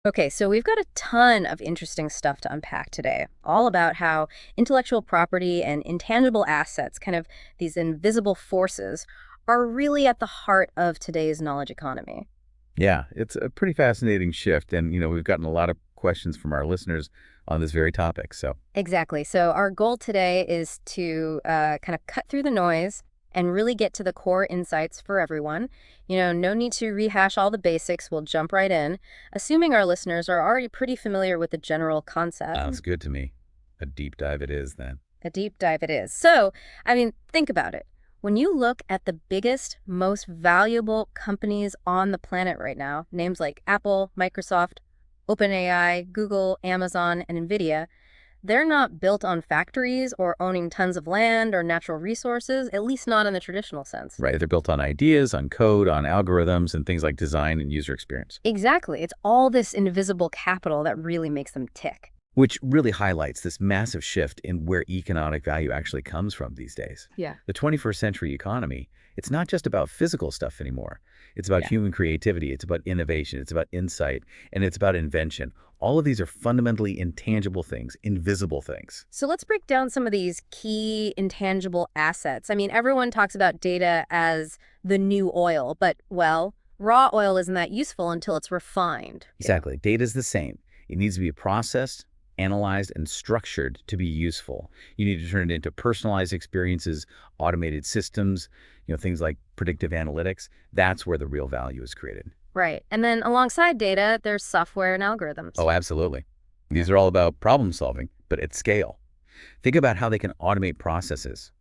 Okay, so we've got a ton of interesting stuff to unpack today, all about how intellectual property and intangible assets, kind of these invisible forces, are really at the heart of today's knowledge economy. Yeah, it's a pretty fascinating shift. And, we've gotten a lot of questions from our listeners on this very topic. So, Exactly. So our goal today is to kind of cut through the noise and really get to the core insights for everyone. No need to rehash all the basics. We'll jump right in, assuming our listeners are already pretty familiar with the general concept. sounds good to me. A deep dive it is then. A deep dive it is. So, think about it. When you look at the biggest, most valuable companies on the planet right now, names like Apple, Microsoft, OpenAI, Google, Amazon, and Nvidia, they're not built on factories or owning tons of land or natural resources, at least not in the traditional sense. Right. They're built on ideas, on code, on algorithms, and things like design and user experience, Exactly. It's all this invisible capital that really makes them tick. which really highlights this massive shift in where economic value actually comes from these days. Yeah. The 21st century economy, it's not just about physical stuff anymore. It's about Yeah. human creativity. It's about innovation. It's about insight. And it's about invention. All of these are fundamentally intangible things, invisible things. So let's break down some of these key intangible assets. Everyone talks about data as the new oil, but, well, raw oil isn't that useful until it's refined. Exactly. Data is the same. It needs to be processed, analyzed, and structured to be useful. You need to turn it into personalized experiences, automated systems, things like predictive analytics. That's where the real value is created. Right. And then alongside data, there's software and algorithms. Oh, absolutely. These are all about problem solving, but at scale. Think about how they can automate processes,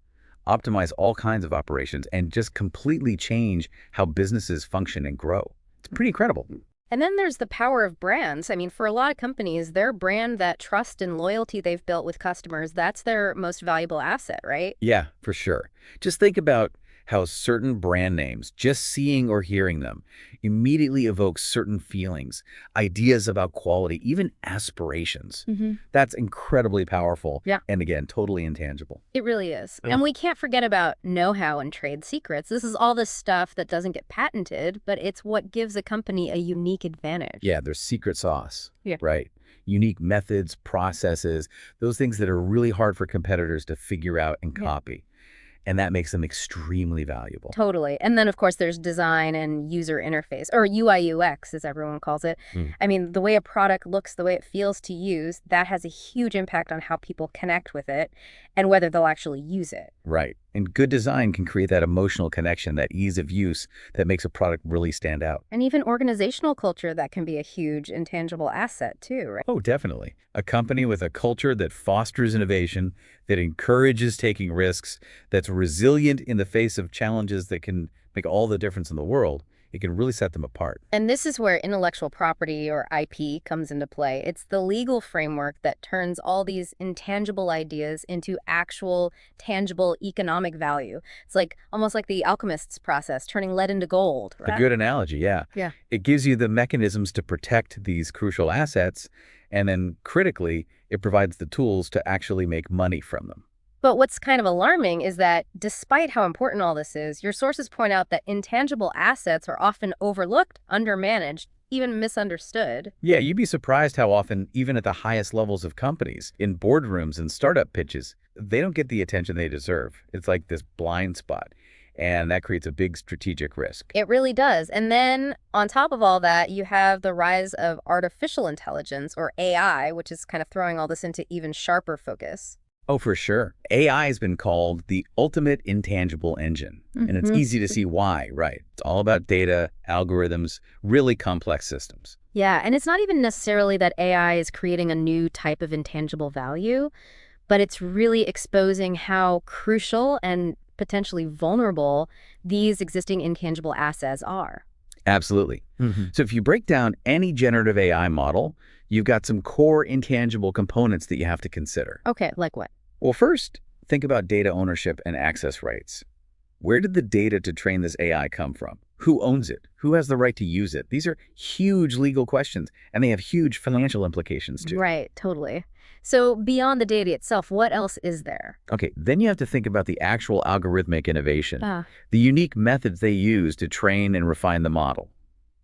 optimize all kinds of operations, and just completely change how businesses function and grow. It's pretty incredible. And then there's the power of brands. For a lot of companies, their brand, that trust and loyalty they've built with customers, that's their most valuable asset, right? Yeah, for sure. Just think about how certain brand names, just seeing or hearing them, immediately evokes certain feelings, ideas about quality, even aspirations. That's incredibly powerful. Yeah. And again, totally intangible. It really is. Yeah. And we can't forget about know-how and trade secrets. This is all the stuff that doesn't get patented, but it's what gives a company a unique advantage. Yeah, there's secret sauce. Yeah. Right. Unique methods, processes, those things that are really hard for competitors to figure out and Yeah. copy. And that makes them extremely valuable. Totally. And then, of course, there's design and user interface, or UI UX, as everyone calls it. Mm. The way a product looks, the way it feels to use, that has a huge impact on how people connect with it and whether they'll actually use it. Right. And good design can create that emotional connection, that ease of use that makes a product really stand out. And even organizational culture, that can be a huge intangible asset, too, right? Oh, definitely. A company with a culture that fosters innovation, that encourages taking risks, that's resilient in the face of challenges that can make all the difference in the world, it can really set them apart. And this is where intellectual property, or IP, comes into play. It's the legal framework that turns all these intangible ideas into actual, tangible economic value. It's almost like the Alchemist's process, turning lead into gold, A right? good analogy, yeah. Yeah. It gives you the mechanisms to protect these crucial assets, and then critically, it provides the tools to actually make money from them. But what's kind of alarming is that despite how important all this is, your sources point out that intangible assets are often overlooked, undermanaged, even misunderstood. Yeah, you'd be surprised how often, even at the highest levels of companies, in boardrooms and startup pitches, they don't get the attention they deserve. It's like this blind spot, and that creates a big strategic risk. It really does. And then on top of all that, you have the rise of artificial intelligence, or AI, which is kind of throwing all this into even sharper focus. Oh, for sure. AI has been called the ultimate intangible engine, and it's easy to see why, right? It's all about data, algorithms, really complex systems. Yeah, and it's not even necessarily that AI is creating a new type of intangible value, but it's really exposing how crucial and potentially vulnerable these existing intangible assets are. Absolutely. So if you break down any generative AI model, you've got some core intangible components that you have to consider. Okay, like what? Well, first, think about data ownership and access rights. Where did the data to train this AI come from? Who owns it? Who has the right to use it? These are huge legal questions, and they have huge financial implications too. Right, totally. So beyond the data itself, what else is there? Okay, then you have to think about the actual algorithmic innovation, Ah, the unique methods they use to train and refine the model.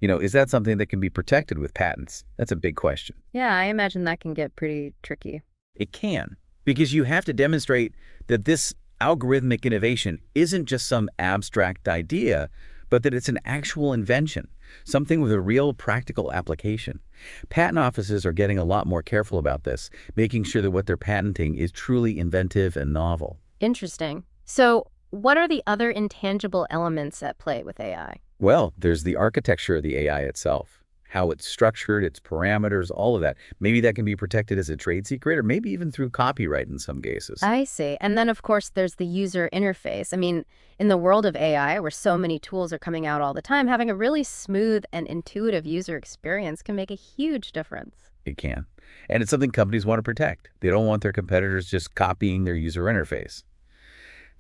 Is that something that can be protected with patents? That's a big question. Yeah, I imagine that can get pretty tricky. It can, because you have to demonstrate that this algorithmic innovation isn't just some abstract idea, but that it's an actual invention, something with a real practical application. Patent offices are getting a lot more careful about this, making sure that what they're patenting is truly inventive and novel. Interesting. So, what are the other intangible elements at play with AI? Well, there's the architecture of the AI itself, how it's structured, its parameters, all of that. Maybe that can be protected as a trade secret or maybe even through copyright in some cases. I see. And then, of course, there's the user interface. I mean, in the world of AI, where so many tools are coming out all the time, having a really smooth and intuitive user experience can make a huge difference. It can. And it's something companies want to protect. They don't want their competitors just copying their user interface.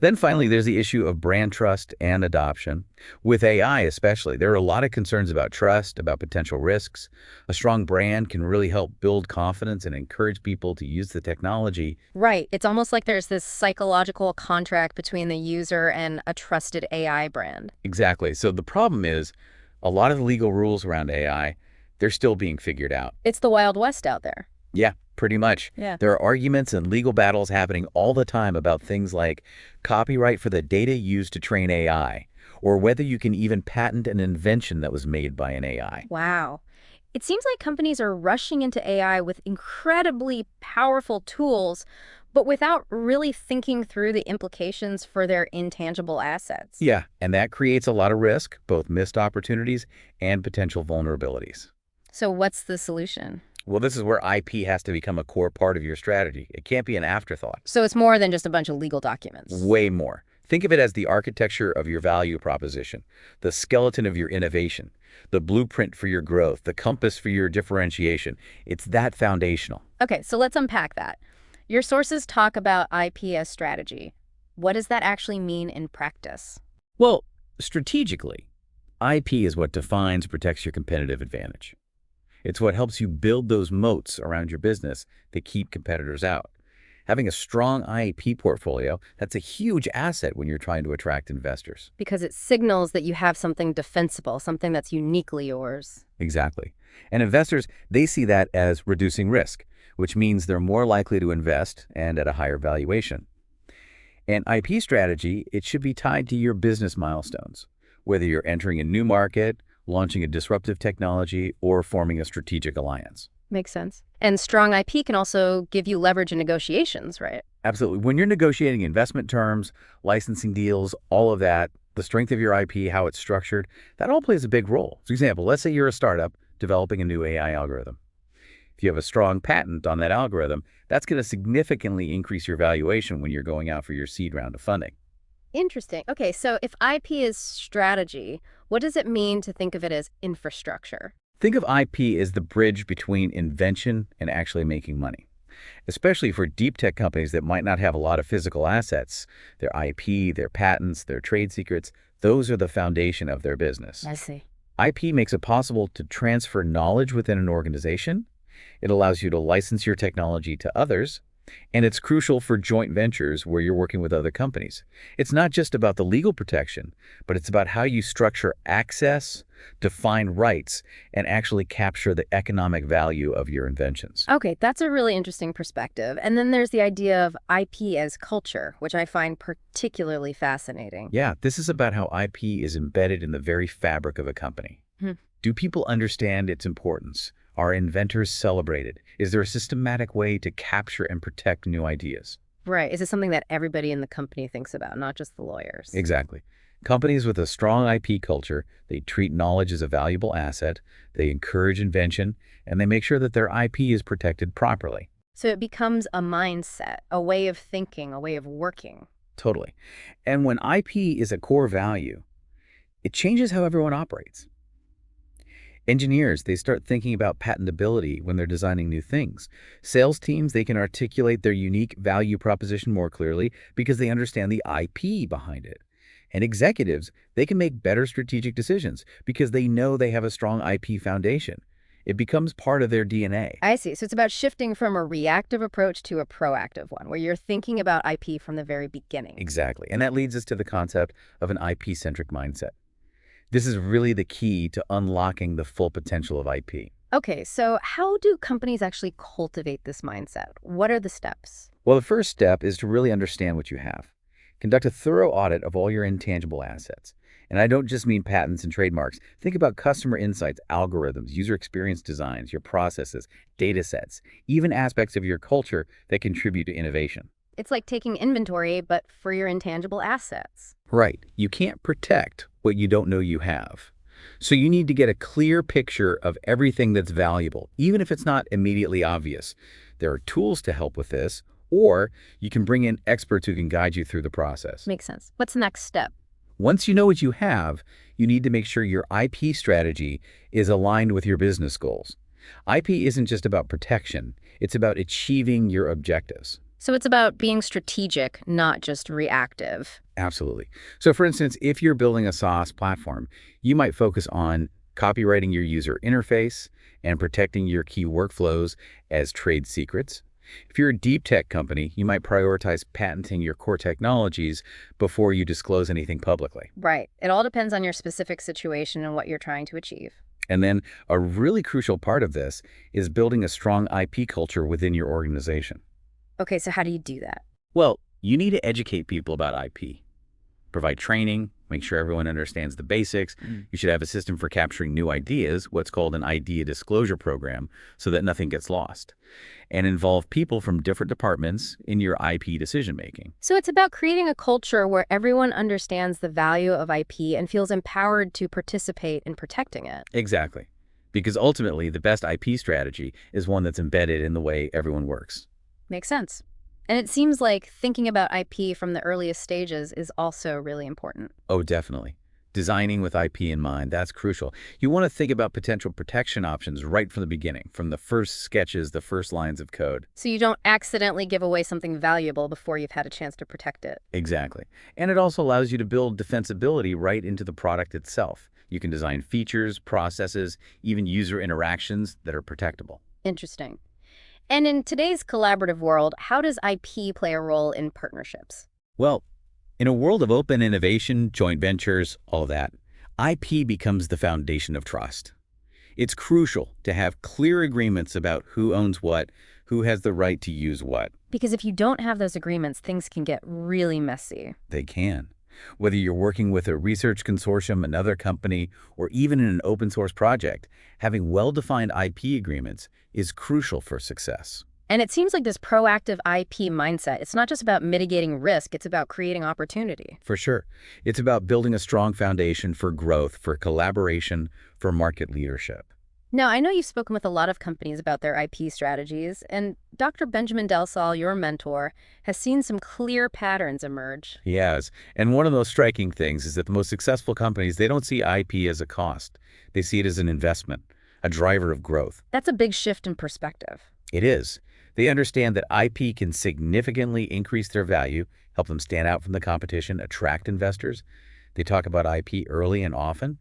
Then finally, there's the issue of brand trust and adoption. With AI especially, there are a lot of concerns about trust, about potential risks. A strong brand can really help build confidence and encourage people to use the technology. Right. It's almost like there's this psychological contract between the user and a trusted AI brand. Exactly. So the problem is a lot of the legal rules around AI, they're still being figured out. It's the Wild West out there. Yeah, pretty much. Yeah. There are arguments and legal battles happening all the time about things like copyright for the data used to train AI, or whether you can even patent an invention that was made by an AI. Wow. It seems like companies are rushing into AI with incredibly powerful tools, but without really thinking through the implications for their intangible assets. Yeah, and that creates a lot of risk, both missed opportunities and potential vulnerabilities. So what's the solution? Well, this is where IP has to become a core part of your strategy. It can't be an afterthought. So it's more than just a bunch of legal documents. Way more. Think of it as the architecture of your value proposition, the skeleton of your innovation, the blueprint for your growth, the compass for your differentiation. It's that foundational. Okay, so let's unpack that. Your sources talk about IP as strategy. What does that actually mean in practice? Well, strategically, IP is what defines, protects your competitive advantage. It's what helps you build those moats around your business that keep competitors out. Having a strong IP portfolio, that's a huge asset when you're trying to attract investors. Because it signals that you have something defensible, something that's uniquely yours. Exactly. And investors, they see that as reducing risk, which means they're more likely to invest and at a higher valuation. And IP strategy, it should be tied to your business milestones, whether you're entering a new market, launching a disruptive technology, or forming a strategic alliance. Makes sense. And strong IP can also give you leverage in negotiations, right? Absolutely. When you're negotiating investment terms, licensing deals, all of that, the strength of your IP, how it's structured, that all plays a big role. For example, let's say you're a startup developing a new AI algorithm. If you have a strong patent on that algorithm, that's going to significantly increase your valuation when you're going out for your seed round of funding. Interesting. Okay, so if IP is strategy, what does it mean to think of it as infrastructure? Think of IP as the bridge between invention and actually making money, especially for deep tech companies that might not have a lot of physical assets. Their IP, their patents, their trade secrets, those are the foundation of their business. I see. IP makes it possible to transfer knowledge within an organization. It allows you to license your technology to others. And it's crucial for joint ventures where you're working with other companies. It's not just about the legal protection, but it's about how you structure access, define rights, and actually capture the economic value of your inventions. Okay, that's a really interesting perspective. And then there's the idea of IP as culture, which I find particularly fascinating. Yeah, this is about how IP is embedded in the very fabric of a company. Hmm. Do people understand its importance? Are inventors celebrated? Is there a systematic way to capture and protect new ideas? Right. Is it something that everybody in the company thinks about, not just the lawyers? Exactly. Companies with a strong IP culture, they treat knowledge as a valuable asset, they encourage invention, and they make sure that their IP is protected properly. So it becomes a mindset, a way of thinking, a way of working. Totally. And when IP is a core value, it changes how everyone operates. Engineers, they start thinking about patentability when they're designing new things. Sales teams, they can articulate their unique value proposition more clearly because they understand the IP behind it. And executives, they can make better strategic decisions because they know they have a strong IP foundation. It becomes part of their DNA. I see. So it's about shifting from a reactive approach to a proactive one, where you're thinking about IP from the very beginning. Exactly. And that leads us to the concept of an IP-centric mindset. This is really the key to unlocking the full potential of IP. Okay, so how do companies actually cultivate this mindset? What are the steps? Well, the first step is to really understand what you have. Conduct a thorough audit of all your intangible assets. And I don't just mean patents and trademarks. Think about customer insights, algorithms, user experience designs, your processes, data sets, even aspects of your culture that contribute to innovation. It's like taking inventory, but for your intangible assets. Right. You can't protect what you don't know you have. So you need to get a clear picture of everything that's valuable, even if it's not immediately obvious. There are tools to help with this, or you can bring in experts who can guide you through the process. Makes sense. What's the next step? Once you know what you have, you need to make sure your IP strategy is aligned with your business goals. IP isn't just about protection, it's about achieving your objectives. So it's about being strategic, not just reactive. Absolutely. So for instance, if you're building a SaaS platform, you might focus on copywriting your user interface and protecting your key workflows as trade secrets. If you're a deep tech company, you might prioritize patenting your core technologies before you disclose anything publicly. Right. It all depends on your specific situation and what you're trying to achieve. And then a really crucial part of this is building a strong IP culture within your organization. Okay, so how do you do that? Well, you need to educate people about IP. Provide training, make sure everyone understands the basics. You should have a system for capturing new ideas, what's called an idea disclosure program, so that nothing gets lost. And involve people from different departments in your IP decision-making. So it's about creating a culture where everyone understands the value of IP and feels empowered to participate in protecting it. Exactly. Because ultimately, the best IP strategy is one that's embedded in the way everyone works. Makes sense. And it seems like thinking about IP from the earliest stages is also really important. Oh, definitely. Designing with IP in mind, that's crucial. You want to think about potential protection options right from the beginning, from the first sketches, the first lines of code. So you don't accidentally give away something valuable before you've had a chance to protect it. Exactly. And it also allows you to build defensibility right into the product itself. You can design features, processes, even user interactions that are protectable. Interesting. And in today's collaborative world, how does IP play a role in partnerships? Well, in a world of open innovation, joint ventures, all of that, IP becomes the foundation of trust. It's crucial to have clear agreements about who owns what, who has the right to use what. Because if you don't have those agreements, things can get really messy. They can. Whether you're working with a research consortium, another company, or even in an open source project, having well-defined IP agreements is crucial for success. And it seems like this proactive IP mindset, it's not just about mitigating risk, it's about creating opportunity. For sure. It's about building a strong foundation for growth, for collaboration, for market leadership. Now, I know you've spoken with a lot of companies about their IP strategies, and Dr. Benjamin Delsol, your mentor, has seen some clear patterns emerge. He has. And one of those striking things is that the most successful companies, they don't see IP as a cost. They see it as an investment, a driver of growth. That's a big shift in perspective. It is. They understand that IP can significantly increase their value, help them stand out from the competition, attract investors. They talk about IP early and often.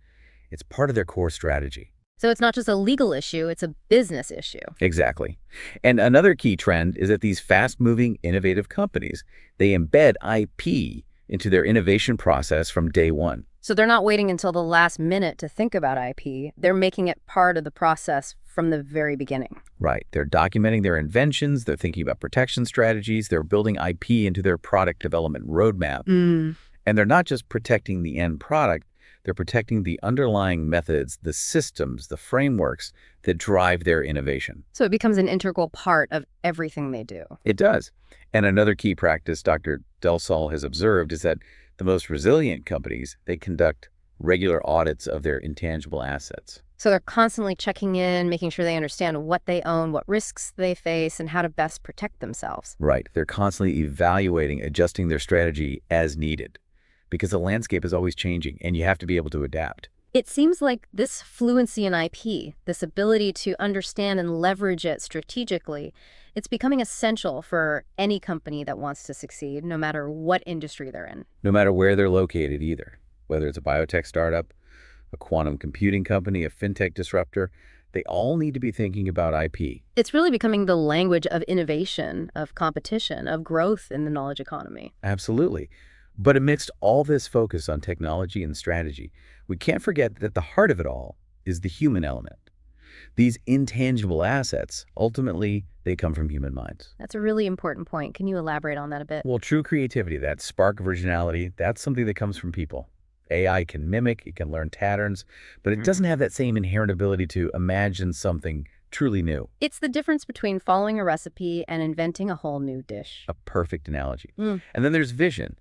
It's part of their core strategy. So it's not just a legal issue, it's a business issue. Exactly. And another key trend is that these fast-moving, innovative companies, they embed IP into their innovation process from day one. So they're not waiting until the last minute to think about IP. They're making it part of the process from the very beginning. Right. They're documenting their inventions. They're thinking about protection strategies. They're building IP into their product development roadmap. And they're not just protecting the end product. They're protecting the underlying methods, the systems, the frameworks that drive their innovation. So it becomes an integral part of everything they do. It does. And another key practice Dr. Delsol has observed is that the most resilient companies, they conduct regular audits of their intangible assets. So they're constantly checking in, making sure they understand what they own, what risks they face, and how to best protect themselves. Right. They're constantly evaluating, adjusting their strategy as needed, because the landscape is always changing and you have to be able to adapt. It seems like this fluency in IP, this ability to understand and leverage it strategically, it's becoming essential for any company that wants to succeed, no matter what industry they're in. No matter where they're located either, whether it's a biotech startup, a quantum computing company, a fintech disruptor, they all need to be thinking about IP. It's really becoming the language of innovation, of competition, of growth in the knowledge economy. Absolutely. But amidst all this focus on technology and strategy, We can't forget that the heart of it all is the human element. These intangible assets, ultimately, they come from human minds. That's a really important point. Can you elaborate on that a bit? Well, true creativity, that spark of originality, that's something that comes from people. AI can mimic, it can learn patterns, but it Mhm. doesn't have that same inherent ability to imagine something truly new. It's the difference between following a recipe and inventing a whole new dish. A perfect analogy. Mm. And then there's vision,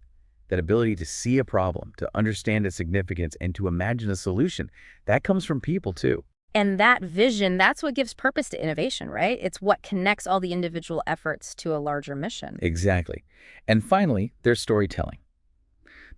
that ability to see a problem, to understand its significance, and to imagine a solution. That comes from people too. And that vision, that's what gives purpose to innovation, right? It's what connects all the individual efforts to a larger mission. Exactly. And finally, there's storytelling.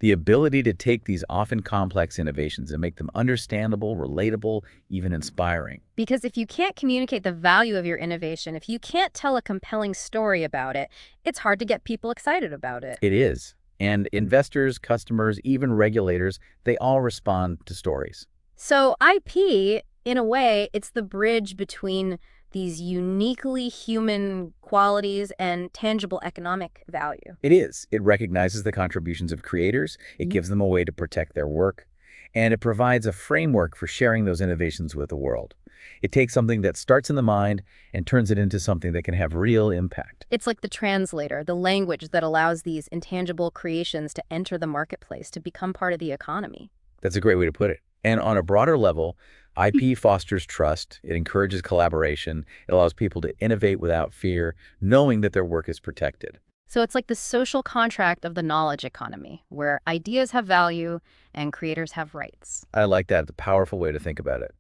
The ability to take these often complex innovations and make them understandable, relatable, even inspiring. Because if you can't communicate the value of your innovation, if you can't tell a compelling story about it, it's hard to get people excited about it. It is. And investors, customers, even regulators, they all respond to stories. So IP, in a way, it's the bridge between these uniquely human qualities and tangible economic value. It is. It recognizes the contributions of creators, it Mhm. gives them a way to protect their work, and it provides a framework for sharing those innovations with the world. It takes something that starts in the mind and turns it into something that can have real impact. It's like the translator, the language that allows these intangible creations to enter the marketplace, to become part of the economy. That's a great way to put it. And on a broader level, IP fosters trust, it encourages collaboration, it allows people to innovate without fear, knowing that their work is protected. So it's like the social contract of the knowledge economy, where ideas have value and creators have rights. I like that. It's a powerful way to think about it.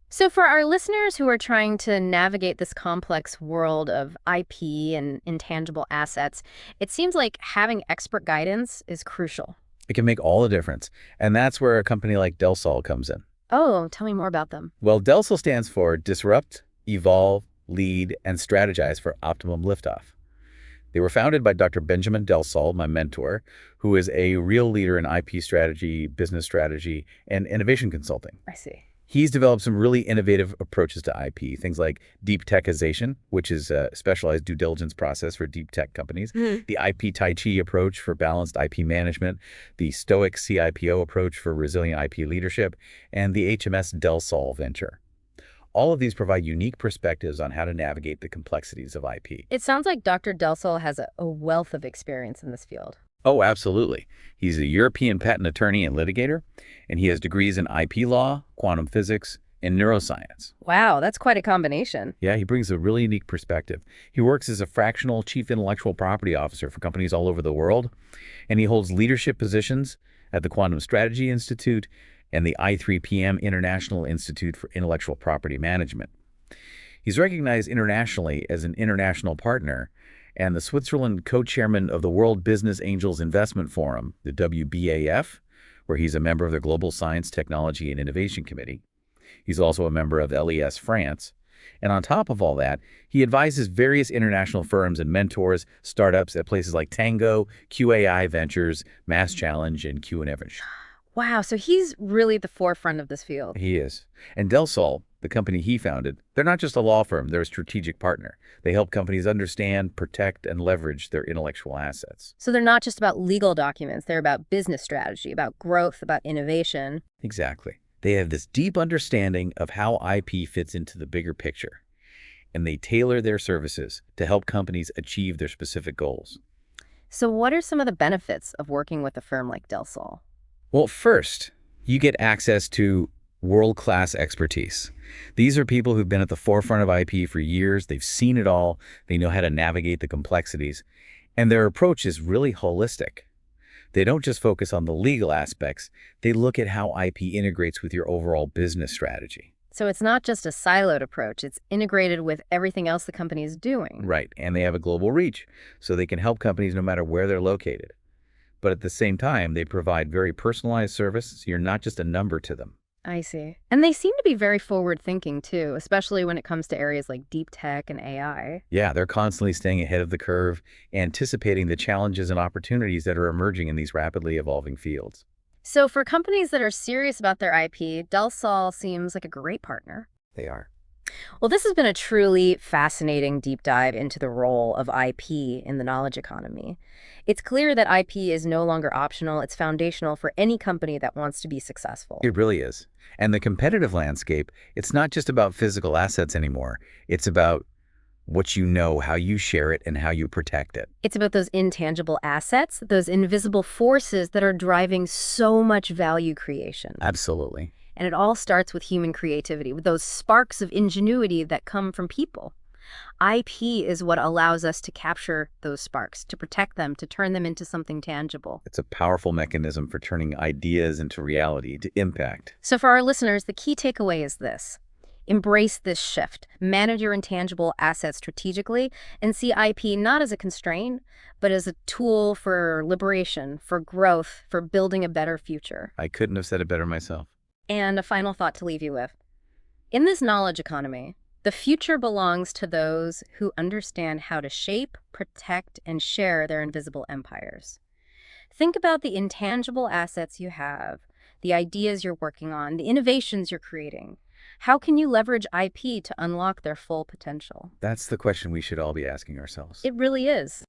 So for our listeners who are trying to navigate this complex world of IP and intangible assets, it seems like having expert guidance is crucial. It can make all the difference. And that's where a company like Delsol comes in. Oh, tell me more about them. Well, Delsol stands for Disrupt, Evolve, Lead, and Strategize for Optimum Liftoff. They were founded by Dr. Benjamin Delsol, my mentor, who is a real leader in IP strategy, business strategy, and innovation consulting. I see. He's developed some really innovative approaches to IP, things like deep techization, which is a specialized due diligence process for deep tech companies, the IP Tai Chi approach for balanced IP management, the Stoic CIPO approach for resilient IP leadership, and the HMS Delsol venture. All of these provide unique perspectives on how to navigate the complexities of IP. It sounds like Dr. Delsol has a wealth of experience in this field. Oh, absolutely. He's a European patent attorney and litigator, and he has degrees in IP law, quantum physics, and neuroscience. Wow, that's quite a combination. Yeah, he brings a really unique perspective. He works as a fractional chief intellectual property officer for companies all over the world, and he holds leadership positions at the Quantum Strategy Institute and the I3PM International Institute for Intellectual Property Management. He's recognized internationally as an international partner and the Switzerland co-chairman of the World Business Angels Investment Forum, the WBAF, where he's a member of the Global Science, Technology, and Innovation Committee. He's also a member of LES France. And on top of all that, he advises various international firms and mentors startups at places like Tango, QAI Ventures, Mass Challenge, and Q&Evans. Wow, so he's really at the forefront of this field. He is. And Delsol, the company he founded, they're not just a law firm, they're a strategic partner. They help companies understand, protect, and leverage their intellectual assets. So they're not just about legal documents, they're about business strategy, about growth, about innovation. Exactly. They have this deep understanding of how IP fits into the bigger picture, and they tailor their services to help companies achieve their specific goals. So what are some of the benefits of working with a firm like Delsol? Well, first, you get access to world-class expertise. These are people who've been at the forefront of IP for years. They've seen it all. They know how to navigate the complexities. And their approach is really holistic. They don't just focus on the legal aspects. They look at how IP integrates with your overall business strategy. So it's not just a siloed approach, it's integrated with everything else the company is doing. Right. And they have a global reach, so they can help companies no matter where they're located. But at the same time, they provide very personalized service, so you're not just a number to them. I see. And they seem to be very forward-thinking, too, especially when it comes to areas like deep tech and AI. Yeah, they're constantly staying ahead of the curve, anticipating the challenges and opportunities that are emerging in these rapidly evolving fields. So for companies that are serious about their IP, Delsol seems like a great partner. They are. Well, this has been a truly fascinating deep dive into the role of IP in the knowledge economy. It's clear that IP is no longer optional, it's foundational for any company that wants to be successful. It really is. And the competitive landscape, it's not just about physical assets anymore. It's about what you know, how you share it, and how you protect it. It's about those intangible assets, those invisible forces that are driving so much value creation. Absolutely. And it all starts with human creativity, with those sparks of ingenuity that come from people. IP is what allows us to capture those sparks, to protect them, to turn them into something tangible. It's a powerful mechanism for turning ideas into reality, to impact. So for our listeners, the key takeaway is this. Embrace this shift. Manage your intangible assets strategically and see IP not as a constraint, but as a tool for liberation, for growth, for building a better future. I couldn't have said it better myself. And a final thought to leave you with. In this knowledge economy, the future belongs to those who understand how to shape, protect, and share their invisible empires. Think about the intangible assets you have, the ideas you're working on, the innovations you're creating. How can you leverage IP to unlock their full potential? That's the question we should all be asking ourselves. It really is.